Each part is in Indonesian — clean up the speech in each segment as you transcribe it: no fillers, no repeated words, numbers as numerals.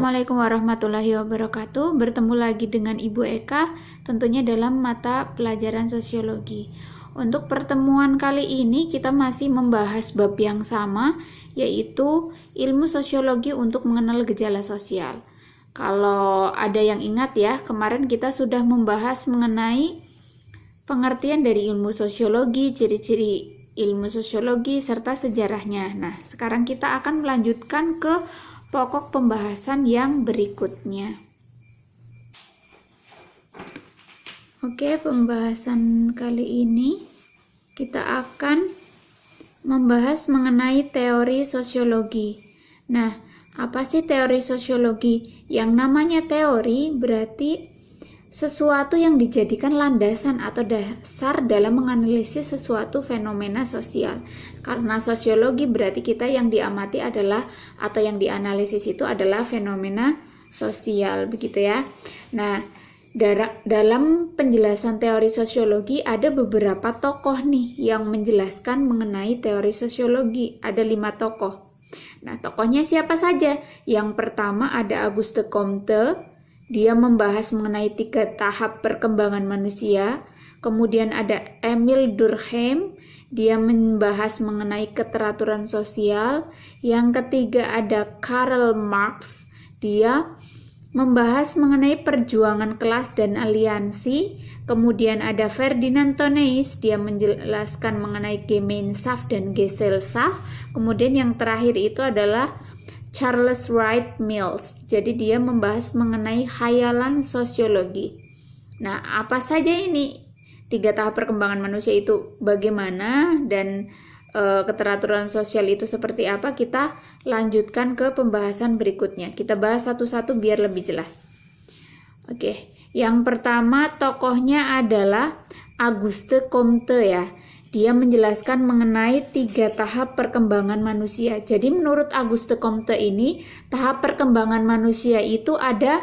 Assalamualaikum warahmatullahi wabarakatuh. Bertemu lagi dengan Ibu Eka, tentunya dalam mata pelajaran sosiologi. Untuk pertemuan kali ini kita masih membahas bab yang sama, yaitu ilmu sosiologi untuk mengenal gejala sosial. Kalau ada yang ingat ya, kemarin kita sudah membahas mengenai pengertian dari ilmu sosiologi, ciri-ciri ilmu sosiologi, serta sejarahnya. Nah, sekarang kita akan melanjutkan ke pokok pembahasan yang berikutnya. Oke, pembahasan kali ini kita akan membahas mengenai teori sosiologi. Nah, apa sih teori sosiologi? Yang namanya teori berarti sesuatu yang dijadikan landasan atau dasar dalam menganalisis sesuatu fenomena sosial. Karena sosiologi berarti kita yang diamati adalah atau yang dianalisis itu adalah fenomena sosial, begitu ya. Nah, dalam penjelasan teori sosiologi ada beberapa tokoh nih yang menjelaskan mengenai teori sosiologi. Ada 5 tokoh. Nah, tokohnya siapa saja? Yang pertama ada Auguste Comte. Dia membahas mengenai 3 tahap perkembangan manusia. Kemudian ada Emile Durkheim, dia membahas mengenai keteraturan sosial. Yang ketiga ada Karl Marx, dia membahas mengenai perjuangan kelas dan aliansi. Kemudian ada Ferdinand Tönnies, dia menjelaskan mengenai Gemeinschaft dan Gesellschaft. Kemudian yang terakhir itu adalah Charles Wright Mills. Jadi dia membahas mengenai khayalan sosiologi. Nah, apa saja ini 3 tahap perkembangan manusia itu bagaimana dan keteraturan sosial itu seperti apa? Kita lanjutkan ke pembahasan berikutnya. Kita bahas satu-satu biar lebih jelas. Oke, yang pertama tokohnya adalah Auguste Comte ya. Dia menjelaskan mengenai 3 tahap perkembangan manusia. Jadi menurut Auguste Comte ini, tahap perkembangan manusia itu ada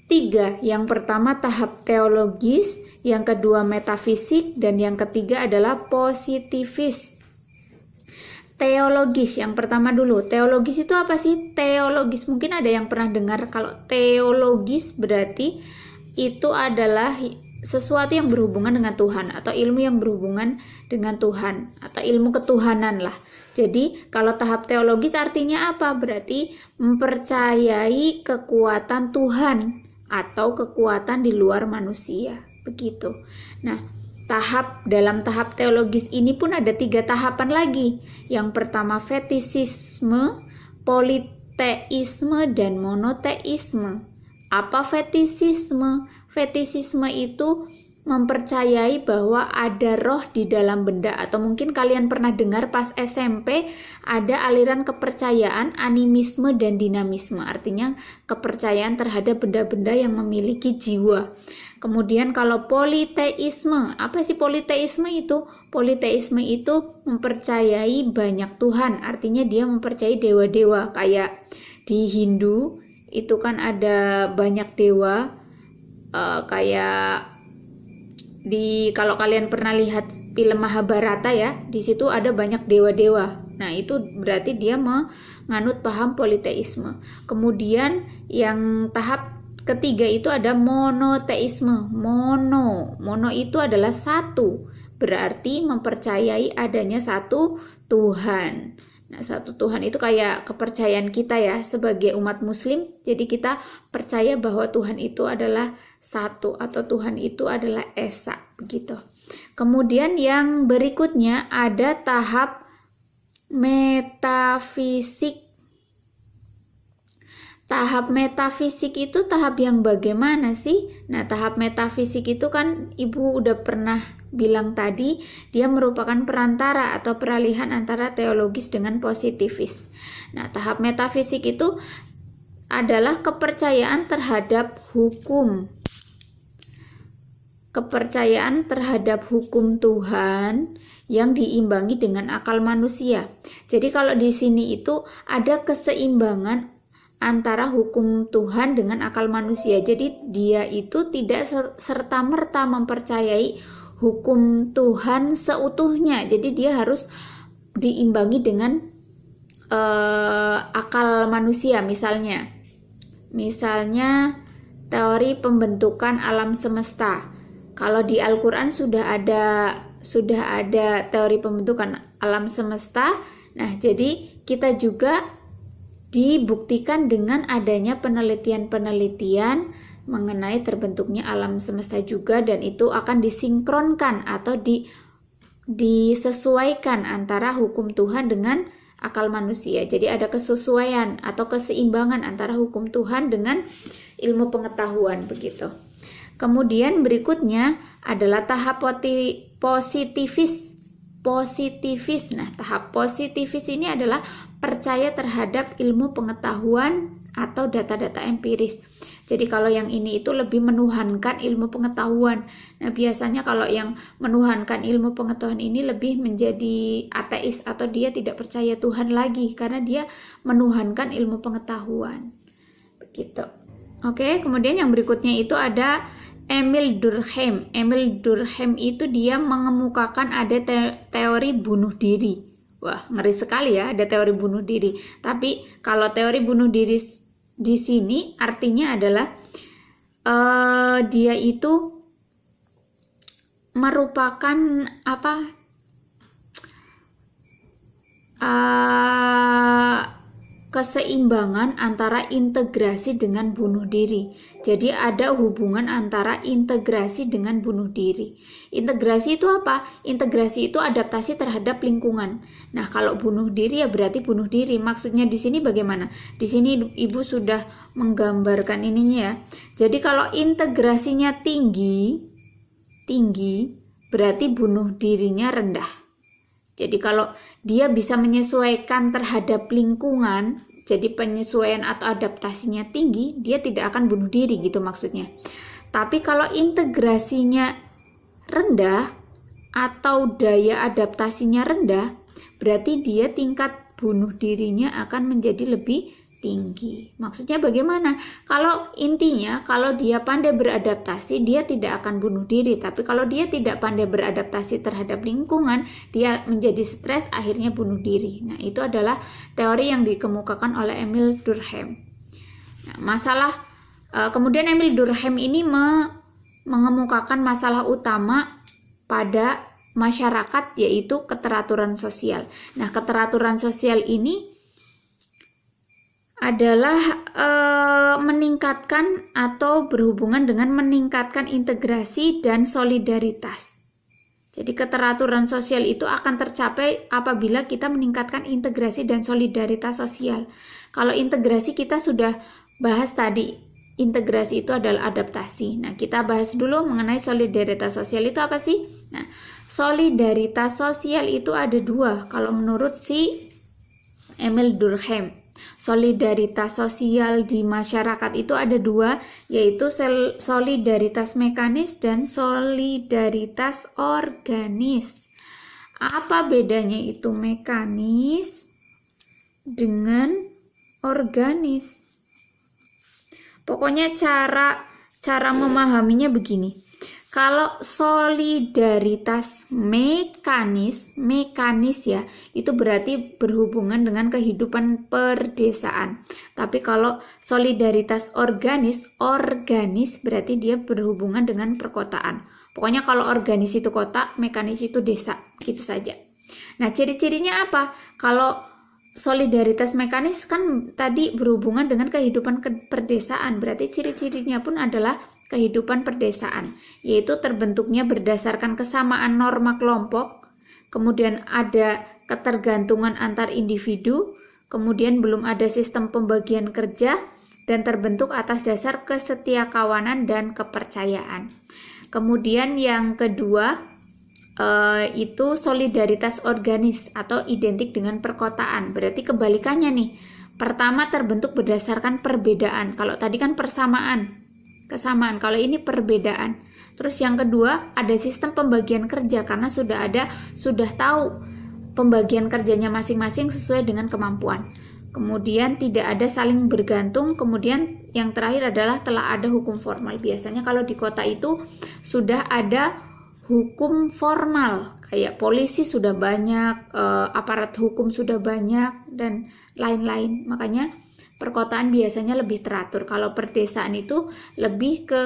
3. Yang pertama tahap teologis, yang kedua metafisik, dan yang ketiga adalah positifis. Teologis, yang pertama dulu. Teologis itu apa sih? Teologis, mungkin ada yang pernah dengar kalau teologis berarti itu adalah sesuatu yang berhubungan dengan Tuhan atau ilmu yang berhubungan dengan Tuhan atau ilmu ketuhanan lah. Jadi kalau tahap teologis artinya apa? Berarti mempercayai kekuatan Tuhan atau kekuatan di luar manusia, begitu. Nah, dalam tahap teologis ini pun ada 3 tahapan lagi. Yang pertama fetisisme, politeisme, dan monoteisme. Apa fetisisme? Fetisisme itu mempercayai bahwa ada roh di dalam benda, atau mungkin kalian pernah dengar pas SMP ada aliran kepercayaan animisme dan dinamisme, artinya kepercayaan terhadap benda-benda yang memiliki jiwa. Kemudian kalau politeisme, apa sih politeisme itu? Politeisme itu mempercayai banyak Tuhan, artinya dia mempercayai dewa-dewa. Kayak di Hindu itu kan ada banyak dewa, kayak kalau kalian pernah lihat film Mahabharata ya, di situ ada banyak dewa-dewa. Nah, itu berarti dia menganut paham politeisme. Kemudian yang tahap ketiga itu ada monoteisme. Mono itu adalah satu, berarti mempercayai adanya satu Tuhan. Nah, satu Tuhan itu kayak kepercayaan kita ya sebagai umat muslim. Jadi kita percaya bahwa Tuhan itu adalah satu atau Tuhan itu adalah esa, begitu. Kemudian yang berikutnya ada tahap metafisik. Tahap metafisik itu tahap yang bagaimana sih? Nah, tahap metafisik itu kan Ibu udah pernah bilang tadi, dia merupakan perantara atau peralihan antara teologis dengan positifis. Nah, tahap metafisik itu adalah kepercayaan terhadap hukum. Kepercayaan terhadap hukum Tuhan yang diimbangi dengan akal manusia. Jadi kalau di sini itu ada keseimbangan antara hukum Tuhan dengan akal manusia. Jadi dia itu tidak serta-merta mempercayai hukum Tuhan seutuhnya. Jadi dia harus diimbangi dengan akal manusia misalnya. Misalnya teori pembentukan alam semesta. Kalau di Al-Qur'an sudah ada teori pembentukan alam semesta. Nah, jadi kita juga dibuktikan dengan adanya penelitian-penelitian mengenai terbentuknya alam semesta juga, dan itu akan disinkronkan atau disesuaikan antara hukum Tuhan dengan akal manusia. Jadi ada kesesuaian atau keseimbangan antara hukum Tuhan dengan ilmu pengetahuan begitu. Kemudian berikutnya adalah tahap positivis. Nah, tahap positivis ini adalah percaya terhadap ilmu pengetahuan atau data-data empiris. Jadi kalau yang ini itu lebih menuhankan ilmu pengetahuan. Nah, biasanya kalau yang menuhankan ilmu pengetahuan ini lebih menjadi ateis atau dia tidak percaya Tuhan lagi karena dia menuhankan ilmu pengetahuan. Begitu. Oke, kemudian yang berikutnya itu ada Emil Durkheim. Emil Durkheim itu dia mengemukakan ada teori bunuh diri. Wah, ngeri sekali ya, ada teori bunuh diri. Tapi kalau teori bunuh diri di sini artinya adalah dia itu merupakan keseimbangan antara integrasi dengan bunuh diri. Jadi ada hubungan antara integrasi dengan bunuh diri. Integrasi itu apa? Integrasi itu adaptasi terhadap lingkungan. Nah, kalau bunuh diri ya berarti bunuh diri. Maksudnya di sini bagaimana? Di sini Ibu sudah menggambarkan ininya ya. Jadi kalau integrasinya tinggi berarti bunuh dirinya rendah. Jadi kalau dia bisa menyesuaikan terhadap lingkungan, jadi penyesuaian atau adaptasinya tinggi, dia tidak akan bunuh diri gitu maksudnya. Tapi kalau integrasinya rendah atau daya adaptasinya rendah, berarti dia tingkat bunuh dirinya akan menjadi lebih tinggi. Maksudnya bagaimana? Kalau intinya, kalau dia pandai beradaptasi, dia tidak akan bunuh diri. Tapi kalau dia tidak pandai beradaptasi terhadap lingkungan, dia menjadi stres, akhirnya bunuh diri. Nah, itu adalah teori yang dikemukakan oleh Emil Durkheim. Nah, kemudian Emil Durkheim ini mengemukakan masalah utama pada masyarakat, yaitu keteraturan sosial. Nah, keteraturan sosial ini adalah meningkatkan atau berhubungan dengan meningkatkan integrasi dan solidaritas. Jadi keteraturan sosial itu akan tercapai apabila kita meningkatkan integrasi dan solidaritas sosial. Kalau integrasi kita sudah bahas tadi, integrasi itu adalah adaptasi. Nah, kita bahas dulu mengenai solidaritas sosial itu apa sih? Nah, solidaritas sosial itu ada dua kalau menurut si Emil Durkheim. Solidaritas sosial di masyarakat itu ada dua, yaitu solidaritas mekanis dan solidaritas organis. Apa bedanya itu mekanis dengan organis? Pokoknya cara memahaminya begini. Kalau solidaritas mekanis ya, itu berarti berhubungan dengan kehidupan perdesaan. Tapi kalau solidaritas organis berarti dia berhubungan dengan perkotaan. Pokoknya kalau organis itu kota, mekanis itu desa, gitu saja. Nah, ciri-cirinya apa? Kalau solidaritas mekanis kan tadi berhubungan dengan kehidupan perdesaan, berarti ciri-cirinya pun adalah kehidupan perdesaan, yaitu terbentuknya berdasarkan kesamaan norma kelompok, kemudian ada ketergantungan antar individu, kemudian belum ada sistem pembagian kerja, dan terbentuk atas dasar kesetiakawanan dan kepercayaan. Kemudian yang kedua itu solidaritas organis atau identik dengan perkotaan, berarti kebalikannya nih. Pertama terbentuk berdasarkan perbedaan, kalau tadi kan kesamaan, kalau ini perbedaan. Terus yang kedua ada sistem pembagian kerja karena sudah tahu pembagian kerjanya masing-masing sesuai dengan kemampuan. Kemudian tidak ada saling bergantung. Kemudian yang terakhir adalah telah ada hukum formal. Biasanya kalau di kota itu sudah ada hukum formal, kayak polisi sudah banyak, aparat hukum sudah banyak dan lain-lain. Makanya Perkotaan biasanya lebih teratur. Kalau perdesaan itu lebih ke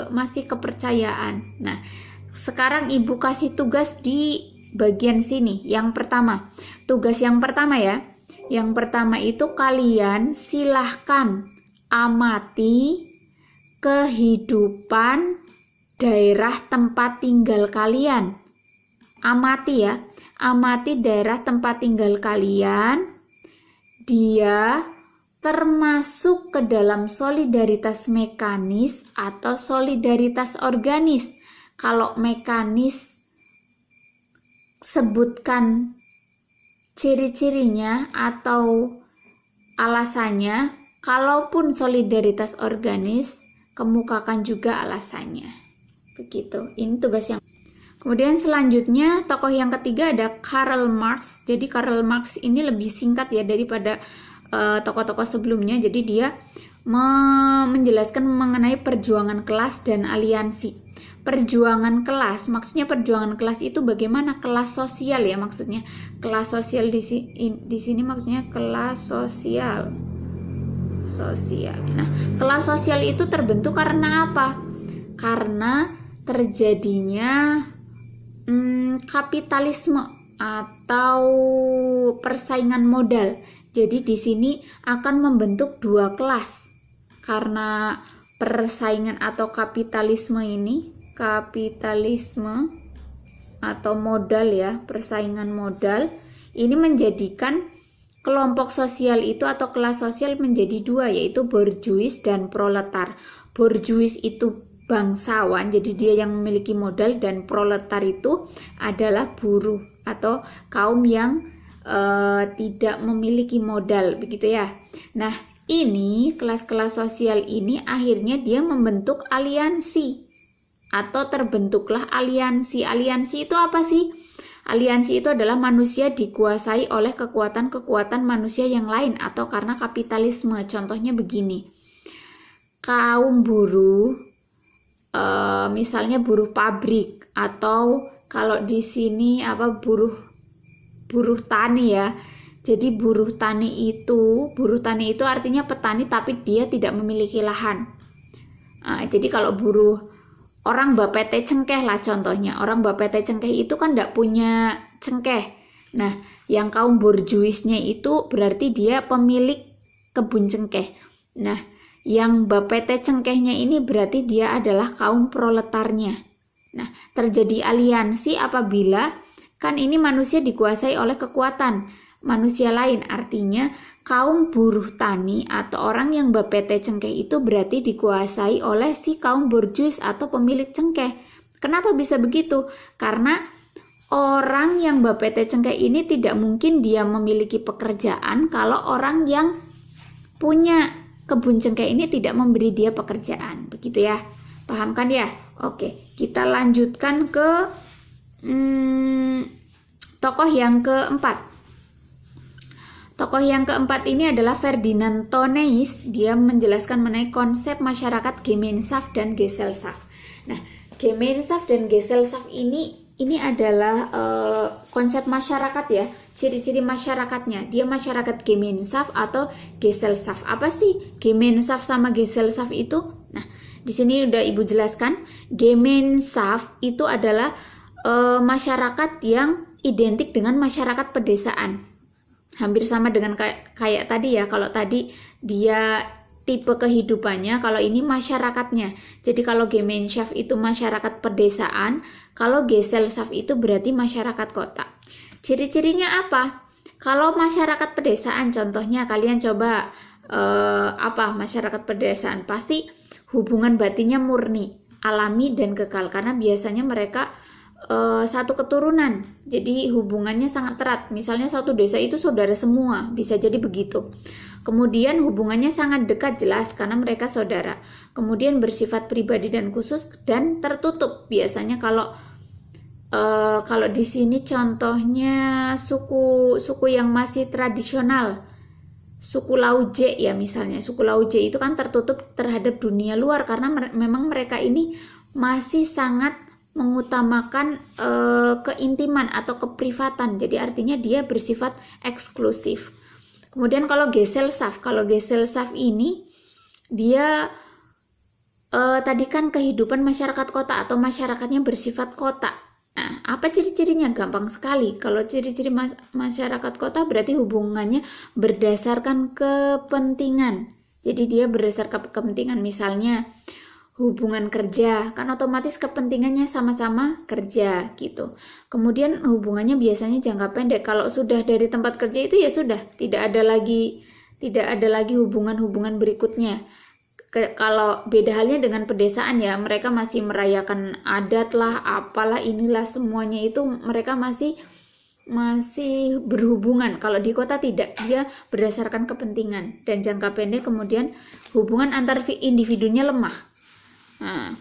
masih kepercayaan. Nah, sekarang Ibu kasih tugas di bagian sini. Yang pertama, tugas yang pertama ya. Yang pertama itu kalian silahkan amati kehidupan daerah tempat tinggal kalian. Amati ya, amati daerah tempat tinggal kalian. Dia termasuk ke dalam solidaritas mekanis atau solidaritas organis. Kalau mekanis, sebutkan ciri-cirinya atau alasannya. Kalaupun solidaritas organis, kemukakan juga alasannya. Begitu. Ini tugas yang. Kemudian selanjutnya tokoh yang ketiga ada Karl Marx. Jadi Karl Marx ini lebih singkat ya daripada tokoh-tokoh sebelumnya. Jadi dia menjelaskan mengenai perjuangan kelas dan aliansi. Perjuangan kelas, maksudnya perjuangan kelas itu bagaimana? Kelas sosial ya maksudnya. Kelas sosial di sini maksudnya kelas sosial. Nah, kelas sosial itu terbentuk karena apa? Karena terjadinya kapitalisme atau persaingan modal. Jadi di sini akan membentuk dua kelas. Karena persaingan atau kapitalisme atau modal ya, persaingan modal ini menjadikan kelompok sosial itu atau kelas sosial menjadi dua, yaitu borjuis dan proletar. Borjuis itu bangsawan, jadi dia yang memiliki modal, dan proletar itu adalah buruh atau kaum yang tidak memiliki modal, begitu ya. Nah, ini kelas-kelas sosial ini akhirnya dia membentuk aliansi atau terbentuklah aliansi. Aliansi itu apa sih? Aliansi itu adalah manusia dikuasai oleh kekuatan-kekuatan manusia yang lain atau karena kapitalisme. Contohnya begini, kaum buruh, misalnya buruh pabrik, atau kalau di sini buruh tani ya. Jadi buruh tani itu artinya petani tapi dia tidak memiliki lahan. Jadi kalau buruh orang bapete cengkeh lah contohnya. Orang bapete cengkeh itu kan tidak punya cengkeh. Nah, yang kaum borjuisnya itu berarti dia pemilik kebun cengkeh. Nah, yang bapete cengkehnya ini berarti dia adalah kaum proletarnya. Nah, terjadi aliansi apabila kan ini manusia dikuasai oleh kekuatan manusia lain. Artinya kaum buruh tani atau orang yang bapete cengkeh itu berarti dikuasai oleh si kaum borjuis atau pemilik cengkeh. Kenapa bisa begitu? Karena orang yang bapete cengkeh ini tidak mungkin dia memiliki pekerjaan kalau orang yang punya kebun cengkeh ini tidak memberi dia pekerjaan. Begitu ya. Paham kan ya? Oke, kita lanjutkan ke tokoh yang keempat. Tokoh yang keempat ini adalah Ferdinand Tönnies. Dia menjelaskan mengenai konsep masyarakat Gemeinschaft dan Gesellschaft. Nah, Gemeinschaft dan Gesellschaft ini adalah konsep masyarakat ya, ciri-ciri masyarakatnya. Dia masyarakat Gemeinschaft atau Gesellschaft. Apa sih Gemeinschaft sama Gesellschaft itu? Nah, di sini udah Ibu jelaskan. Gemeinschaft itu adalah masyarakat yang identik dengan masyarakat pedesaan. Hampir sama dengan kayak tadi ya. Kalau tadi dia tipe kehidupannya, kalau ini masyarakatnya. Jadi kalau Gemeinschaft itu masyarakat pedesaan, kalau Gesellschaft itu berarti masyarakat kota. Ciri-cirinya apa? Kalau masyarakat pedesaan, contohnya kalian coba masyarakat pedesaan, pasti hubungan batinnya murni, alami dan kekal, karena biasanya mereka satu keturunan, jadi hubungannya sangat erat. Misalnya satu desa itu saudara semua, bisa jadi begitu. Kemudian hubungannya sangat dekat, jelas karena mereka saudara. Kemudian bersifat pribadi dan khusus dan tertutup. Biasanya kalau di sini contohnya suku yang masih tradisional, suku Lauje ya misalnya. Suku Lauje itu kan tertutup terhadap dunia luar karena memang mereka ini masih sangat mengutamakan keintiman atau keprivatan. Jadi artinya dia bersifat eksklusif. Kemudian kalau Gesellschaft ini dia tadi kan kehidupan masyarakat kota atau masyarakatnya bersifat kota. Nah, apa ciri-cirinya? Gampang sekali. Kalau ciri-ciri masyarakat kota berarti hubungannya berdasarkan kepentingan. Jadi dia berdasarkan kepentingan, misalnya hubungan kerja, kan otomatis kepentingannya sama-sama kerja gitu. Kemudian hubungannya biasanya jangka pendek. Kalau sudah dari tempat kerja itu ya sudah, tidak ada lagi hubungan-hubungan berikutnya. Kalau beda halnya dengan pedesaan ya, mereka masih merayakan adat lah, apalah inilah, semuanya itu mereka masih berhubungan. Kalau di kota tidak, dia berdasarkan kepentingan dan jangka pendek, kemudian hubungan antar individunya lemah. Nah,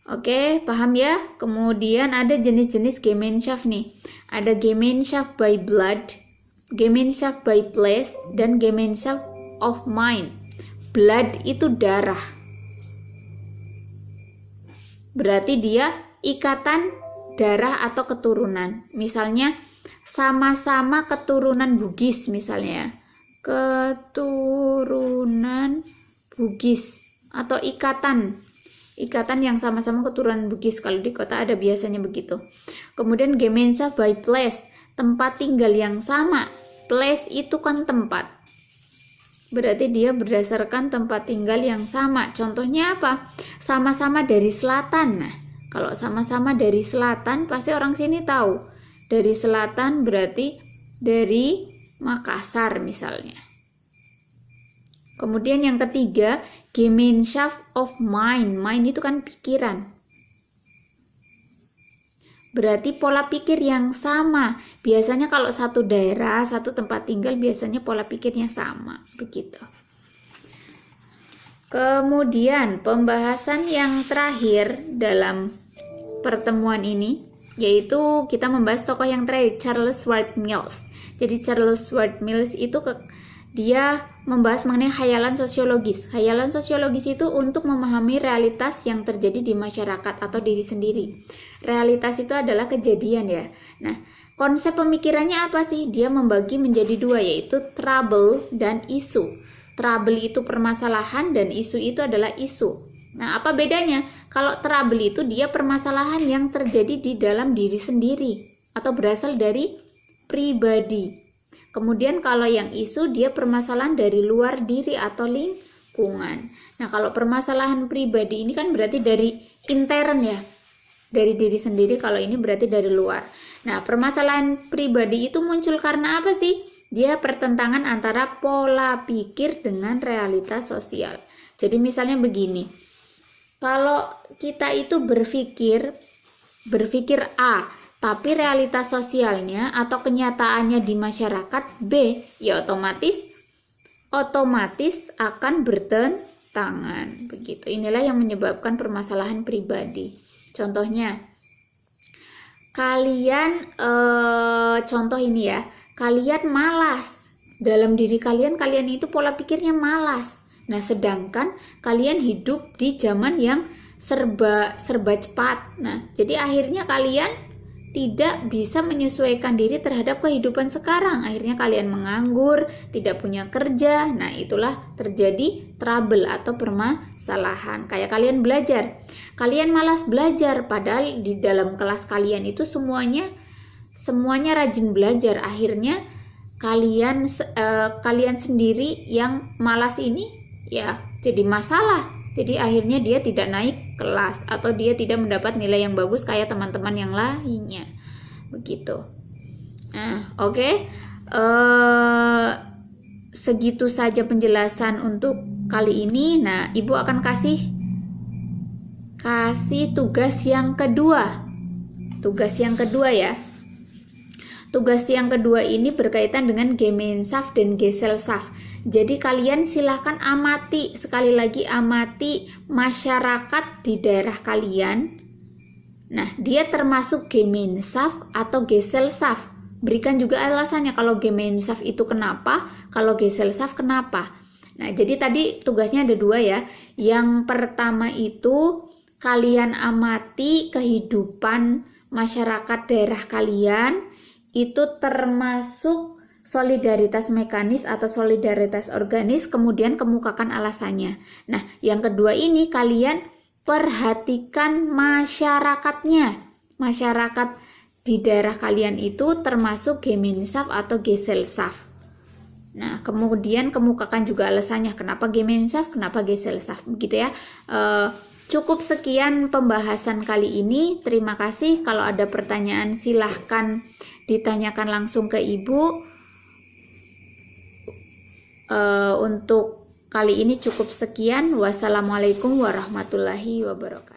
oke, paham ya? Kemudian ada jenis-jenis Gemeinschaft nih. Ada Gemeinschaft by blood, Gemeinschaft by place, dan Gemeinschaft of mind. Blood itu darah. Berarti dia ikatan darah atau keturunan. Misalnya sama-sama keturunan Bugis misalnya. Keturunan Bugis atau ikatan yang sama-sama keturunan Bugis. Kalau di kota ada biasanya begitu. Kemudian Gemeinschaft by place, tempat tinggal yang sama. Place itu kan tempat. Berarti dia berdasarkan tempat tinggal yang sama. Contohnya apa? Sama-sama dari selatan. Nah, kalau sama-sama dari selatan pasti orang sini tahu. Dari selatan berarti dari Makassar misalnya. Kemudian yang ketiga, Gemeinschaft of mind. Mind itu kan pikiran. Berarti pola pikir yang sama. Biasanya kalau satu daerah, satu tempat tinggal, biasanya pola pikirnya sama. Begitu. Kemudian pembahasan yang terakhir dalam pertemuan ini, yaitu kita membahas tokoh yang terakhir, Charles Stuart Mill. Jadi Charles Stuart Mill itu dia membahas mengenai khayalan sosiologis. Khayalan sosiologis itu untuk memahami realitas yang terjadi di masyarakat atau diri sendiri. Realitas itu adalah kejadian ya. Nah, konsep pemikirannya apa sih? Dia membagi menjadi dua, yaitu trouble dan isu. Trouble itu permasalahan dan isu itu adalah isu. Nah, apa bedanya? Kalau trouble itu dia permasalahan yang terjadi di dalam diri sendiri atau berasal dari pribadi. Kemudian kalau yang isu dia permasalahan dari luar diri atau lingkungan. Nah, kalau permasalahan pribadi ini kan berarti dari intern ya, dari diri sendiri. Kalau ini berarti dari luar. Nah, permasalahan pribadi itu muncul karena apa sih? Dia pertentangan antara pola pikir dengan realitas sosial. Jadi misalnya begini, kalau kita itu berpikir A, tapi realitas sosialnya atau kenyataannya di masyarakat B, ya otomatis akan bertentangan. Begitu. Inilah yang menyebabkan permasalahan pribadi. Contohnya, kalian contoh ini ya, kalian malas. Dalam diri kalian itu pola pikirnya malas. Nah, sedangkan kalian hidup di zaman yang serba cepat. Nah, jadi akhirnya kalian tidak bisa menyesuaikan diri terhadap kehidupan sekarang. Akhirnya kalian menganggur, tidak punya kerja. Nah, itulah terjadi trouble atau permasalahan. Kayak kalian belajar. Kalian malas belajar, padahal di dalam kelas kalian itu semuanya rajin belajar. Akhirnya kalian sendiri yang malas ini ya jadi masalah. Jadi akhirnya dia tidak naik kelas atau dia tidak mendapat nilai yang bagus kayak teman-teman yang lainnya. Begitu. Nah, oke. Segitu saja penjelasan untuk kali ini. Nah, Ibu akan kasih tugas yang kedua. Tugas yang kedua ya. Tugas yang kedua ini berkaitan dengan Gemeinschaft dan Gesellschaft. Jadi kalian silahkan amati, sekali lagi amati masyarakat di daerah kalian. Nah, dia termasuk Gemeinschaft atau Gesellschaft. Berikan juga alasannya, kalau Gemeinschaft itu kenapa, kalau Gesellschaft kenapa. Nah, jadi tadi tugasnya ada dua ya. Yang pertama itu kalian amati kehidupan masyarakat daerah kalian, itu termasuk solidaritas mekanis atau solidaritas organis, kemudian kemukakan alasannya. Nah, yang kedua ini kalian perhatikan masyarakatnya. Masyarakat di daerah kalian itu termasuk Gemeinschaft atau Gesellschaft. Nah, kemudian kemukakan juga alasannya kenapa Gemeinschaft, kenapa Gesellschaft, begitu ya. Cukup sekian pembahasan kali ini. Terima kasih. Kalau ada pertanyaan silahkan ditanyakan langsung ke Ibu. Untuk kali ini cukup sekian. Wassalamualaikum warahmatullahi wabarakatuh.